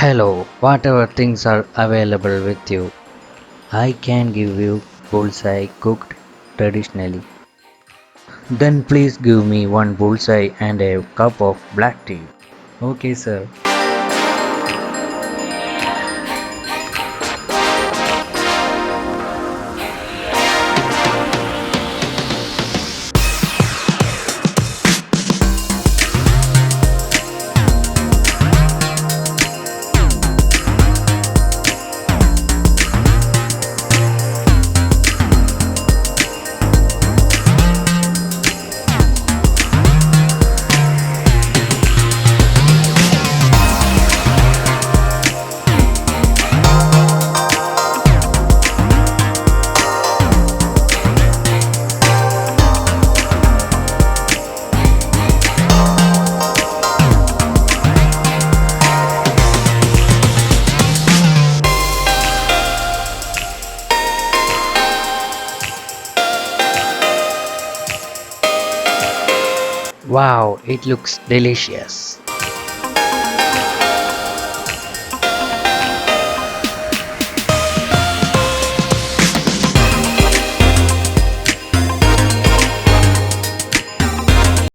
Hello, whatever things are available with you, I can give you bullseye cooked traditionally. Then please give me one bullseye and a cup of black tea. Okay, sir. Wow, it looks delicious.